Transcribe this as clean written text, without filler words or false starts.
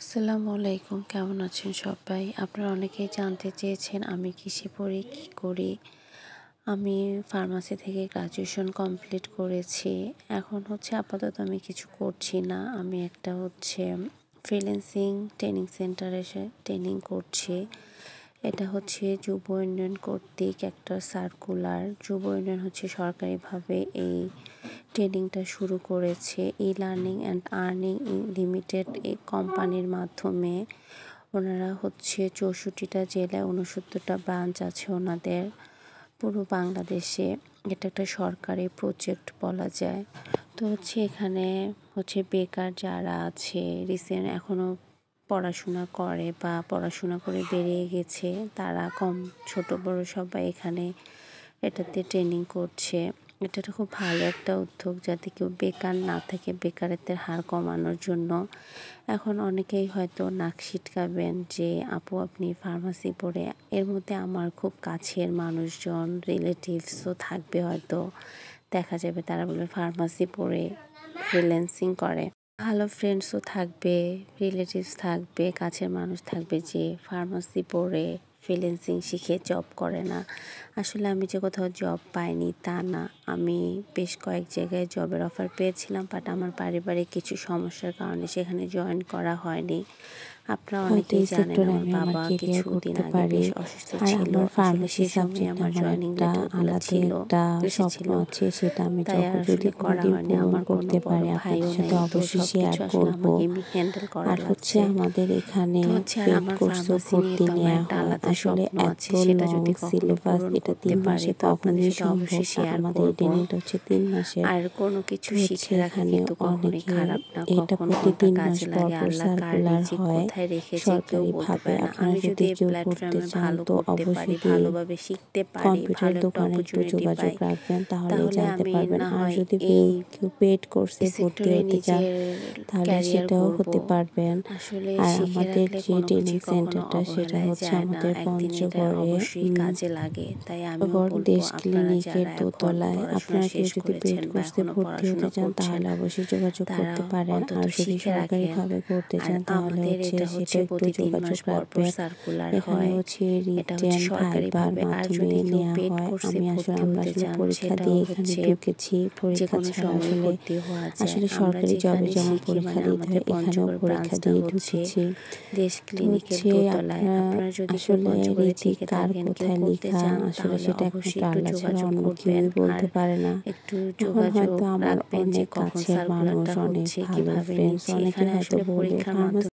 আসসালামু আলাইকুম, কেমন আছেন সবাই? আপনারা অনেকেই জানতে চেয়েছেন আমি কিসে পড়ি, কী করি। আমি ফার্মাসি থেকে গ্র্যাজুয়েশন কমপ্লিট করেছি। এখন আপাতত আমি কিছু করছি না। আমি একটা ফ্রিল্যান্সিং ট্রেনিং সেন্টারে এসে ট্রেনিং করছি। এটা যুব উন্নয়ন কর্তৃক একটা সার্কুলার। যুব উন্নয়ন সরকারিভাবে এই ট্রেনিংটা শুরু করেছে। E learning and earning limited এই কোম্পানির মাধ্যমে। ওনারা 64টা জেলায় 69টা ব্রাঞ্চ আছে ওনাদের পুরো বাংলাদেশে। এটা একটা সরকারি প্রজেক্ট বলা যায়। তো এখানে বেকার যারা আছে, রিসেন্ট এখনও পড়াশোনা করে বা পড়াশোনা করে বেরিয়ে গেছে, তারা ছোট বড় সবাই এখানে এটাতে ট্রেনিং করছে। এটা খুব ভালো একটা উদ্যোগ, যাতে কেউ বেকার না থাকে, বেকারত্বের হার কমানোর জন্য। এখন অনেকেই হয়তো নাক সিটকাবেন যে আপু আপনি ফার্মাসি পড়ে, এর মধ্যে আমার খুব কাছের মানুষজন, রিলেটিভসও থাকবে, হয়তো দেখা যাবে তারা বলবে ফার্মাসি পড়ে ফ্রিল্যান্সিং করে। ভালো ফ্রেন্ডসও থাকবে, রিলেটিভস থাকবে, কাছের মানুষ থাকবে যে ফার্মাসি পড়ে ফ্রিল্যান্সিং শিখে জব করে না। আসলে আমি যে কোথাও জব পাইনি তা না, আমি বেশ কয়েক জায়গায় জবের অফার পেয়েছিলাম, বাট আমার পারিবারিক কিছু সমস্যার কারণে সেখানে জয়েন করা হয়নি। আপনারা অনেকেই জানেন আমার বাবা কিছুদিন আগে বেশ অসুস্থ ছিল। আসলে সেই সময় আমার জয়েনিং লেটারগুলো ছিল, এসেছিল, তাই আর আসলে করা হয়নি। আমার কোনো বড় ভাইও নেই, তো সবকিছু আসলে আমাকে হ্যান্ডেল করা লাগছে। আমাদের এখানে আর আমার ফার্মাসি নিয়ে তো আমার একটা আলাদা স্বপ্ন আছে, সেটা যদি কখনো পূরণ করতে পারি তো আপনাদের সাথে অবশ্যই শেয়ার করব। আর কোনো কিছু শিখে রাখা কিন্তু কখনোই খারাপ না, কখন কোনটা কাজে লাগে আল্লাহ কার রিজিক কোথায় রেখেছে কেউ বলতে পারে না। আমি যদি এই প্ল্যাটফর্মে ভালো করতে পারি, ভালোভাবে শিখতে পারি, ভালো একটা অপরচুনিটি পাই, তাহলে আমি না হয় এই সেক্টরে নিজের ক্যারিয়ার গড়ব। আসলে শিখে রাখলে কোনো কিছু কখনো অবহেলায় যায় না, একদিন এটা অবশ্যই কাজে লাগে। তাই আমিও বলবো আপনারা যারা এখন পড়াশোনা শেষ করেছেন বা এখনো পড়াশোনা করছেন, তারা অন্তত শিখে রাখেন। আর আমাদের এটা প্রতি 3 মাস পর পর সার্কুলার হয়। এটা সরকারিভাবে। আর যদি কেউ পেড কোর্সে ভর্তি হতে চান, সেটাও যে কোনো সময় ভর্তি হওয়া যায়। আমরা যেখানে শিখি, আমাদের পঞ্চগড় ব্রাঞ্চটা দেশ ক্লিনিকের দোতলায়। আপনারা যদি কেউ পঞ্চগড়ে থেকে থাকেন, কেউ করতে চান, তাহলে অবশ্যই একটু যোগাযোগ করবেন। আর একটু যোগাযোগ রাখবেন যে কখন সার্কুলারটা হচ্ছে, কিভাবে নিচ্ছে। এখানে আসলে পরীক্ষার মাধ্যমে